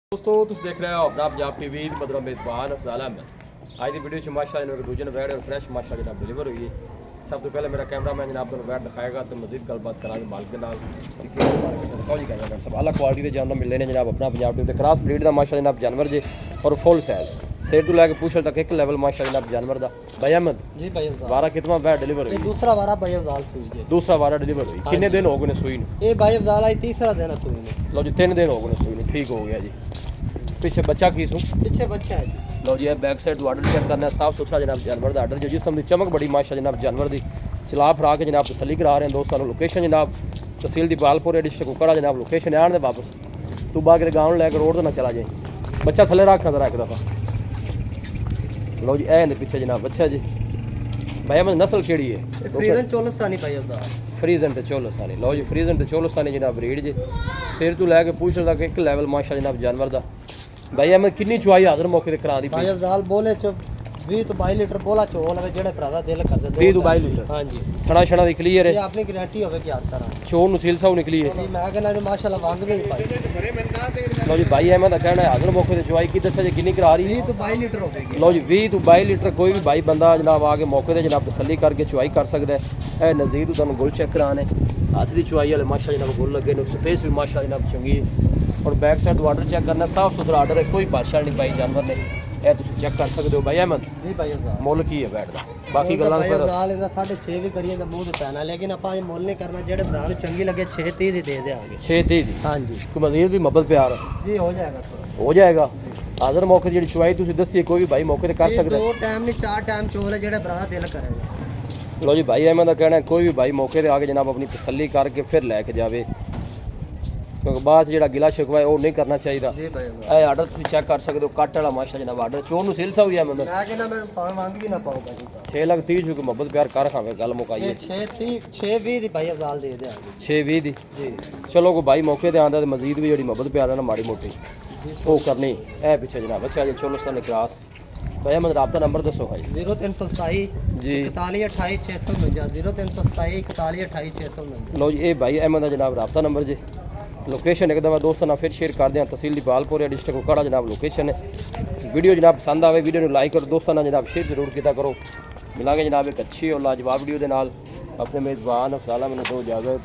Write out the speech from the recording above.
दोस्तों तुम देख रहे हो अपना पंजाब टीवी मदरों मेज़बान अफजाल अहमद। आज की वीडियो च माशाअल्लाह दूजे वैड और फ्रैश माशा जनाब डिलीवर हुई है। सब तो पहले मेरा कैमरा मैन जनाब तुम वैड दिखाएगा तो मजीद गलबात करा मालिक के नाल सब अलग क्वालिटी के जानवर मिलने ने जनाब अपना पंजाब टीवी क्रॉस ब्रीड का माशा जनाब जानवर जे और फुल साइज सेर तो लैके पूछल तक एक लेवल माशा जनाब जानवर का। भाई अहमद जी भाई वारा कितना वैड डिलीवर हुई? दूसरा वारा भाई अफजाल सुई जी। दूसरा वारा डिलीवर हुई कितने दिन हो गए सुई ने? ये भाई अफजाल आई तीसरा दिन है सुई ने। लो जी 3 दिन हो गए सुई ने। ठीक हो गया जी। पीछे बच्चा की सू पीछे बच्चा है जी। लो जी बैक साइड आर्डर चेक करना है साफ सुथरा जनाब जानवर का आर्डर जो जिसम की चमक बड़ी माशा जनाब जानवर की चला फरा के जनाब तसली करा रहे हैं दोस्तों। लोकेशन जनाब तहसील दी बालपुर डिस्ट्रिक्ट कुकड़ा जनाब लोकेशन आने दे वापस तू बाकी गाँव लैके रोड तो ना चला जाए। बच्चा थले रख जरा एक दफ़ा। लो जी ए पीछे जनाब बच्चा जी। भाई अहमद नस्ल केड़ी है? फ्रीजन चोलस्तानी भाई अफजाल। फ्रीजन ते चोलस्तानी। लो जी फ्रीजन ते चोलस्तानी जनाब ब्रीड जी सिर तो लैके पूछ तक एक लेवल माशा जनाब जानवर का। भाई अहमद कितनी चुआई हाजिर मौके ते करा दी? भाई अफजाल बोले च 20 तो 22 लीटर बोला चोल है जेड़े भरा दिल कर दे 20 तो 22 लीटर। हां जी थड़ा छड़ा दी क्लियर ये है अपनी गारंटी होवे कि यार तरह चोर नु सील साउ निकली है जी। मैं कहना माशाल्लाह वांग भी नहीं पाई। लो जी भाई अहमद का कहना है हाजिर मौके ते चुआई की दसा जी कितनी करा रही? 20 तो 22 लीटर होवेगी। लो जी 20 तो 22 लीटर कोई भी भाई बंदा जनाब आके मौके ते जनाब तसल्ली करके चुआई कर सकता है। नज़ीर तुम गुल चेक कराने हाथ की चुआई वाले माशा जनाब गुल लगे स्पेस भी माशा जनाब चंगी है और बैक साइड आर्डर चेक करना साफ सुथरा आर्डर है कोई बादशाह नहीं पाई जानवर ने यह तुम चेक कर सकते हो। भाई अहमद जी भाई अफजाल मुल की है बैठ दा बाकी गल्लां भाई फिर अफजाल इदा 6.5 भी करिए तो मुंह ते पैना लेकिन ਆਪਾਂ ਇਹ ਮੁੱਲ नहीं करना जेड़े भरा ਨੂੰ चंगी लगे 6.30 ਦੀ दे देंगे। 6:30 दी हां जी कोई मजीद भी मोहब्बत प्यार जी हो जाएगा थोड़ा हो जाएगा। हाजिर मौके जी चुआई तुम दसी कोई भी भाई मौके ते कर सकता है। 2 टाइम नहीं 4 टाइम चोल है जेड़े भरा दिल करेगा। लो जी भाई अहमद का कहना है कोई भी भाई मौके ते आके जनाब अपनी तसल्ली करके फिर लैके जावे क्योंकि बाद ਜਿਹੜਾ ਗਿਲਾ ਸ਼ਿਕਵਾ ਉਹ ਨਹੀਂ ਕਰਨਾ ਚਾਹੀਦਾ। जी भाई ਇਹ ਆਰਡਰ ਤੁਸੀਂ ਚੈੱਕ ਕਰ ਸਕਦੇ ਹੋ ਕੱਟ ਵਾਲਾ ਮਾਸ਼ਾ ਜਨਾਬ ਆਰਡਰ ਚੋਰ ਨੂੰ ਸੇਲ ਸਾਉ ਮੈਂ मैं कहना मैं पावन मांग भी ना पाऊं भाई 6 ਲੱਖ 30 ਜੋ ਮੁਹੱਬਤ ਪਿਆਰ ਕਰ ਖਾਵੇ ਗੱਲ ਮੁਕਾਈਏ। ये 6.20 ਦੀ ਭਾਈ ਅਫਜ਼ਾਲ ਦੇ ਦੇਾਂਗੇ 6:20 ਦੀ ਜੀ। ਚਲੋ ਕੋਈ ਭਾਈ ਮੌਕੇ ਤੇ ਆਂਦਾ ਤੇ ਮਜ਼ੀਦ ਵੀ ਜਿਹੜੀ ਮੁਹੱਬਤ ਪਿਆਰ ਹੈ ਨਾ ਮਾੜੀ ਮੋਟੀ ਉਹ ਕਰਨੀ ਇਹ ਪਿੱਛੇ ਜਨਾਬ ਅੱਛਾ ਜੀ ਚੋਲਸਤਾਨ ਕਲਾਸ ਭਾਈ ਅਹਿਮਦ ਰਾਬਤਾ ਨੰਬਰ ਦੱਸੋ ਭਾਈ। 0327 ਜੀ 4128 649 0327 4128 649। ਲਓ ਜੀ ਇਹ ਭਾਈ ਅਹਿਮਦ ਦਾ ਜਨਾਬ ਰਾਬਤਾ ਨੰਬਰ ਜੀ लोकेशन एक दफ़ा दोस्तों फिर शेयर कर दें तहसील दी बालपुर डिस्ट्रिक्ट कुकड़ा जनाब लोकेशन है। वीडियो जनाब पसंद आए वीडियो लाइक और दोस्तों जनाब शेयर जरूर किया करो। मिलांगे जनाब एक अच्छी और लाजवाब वीडियो के नाल अपने मेज़बान अफसाला मैंने दो इजाज़त।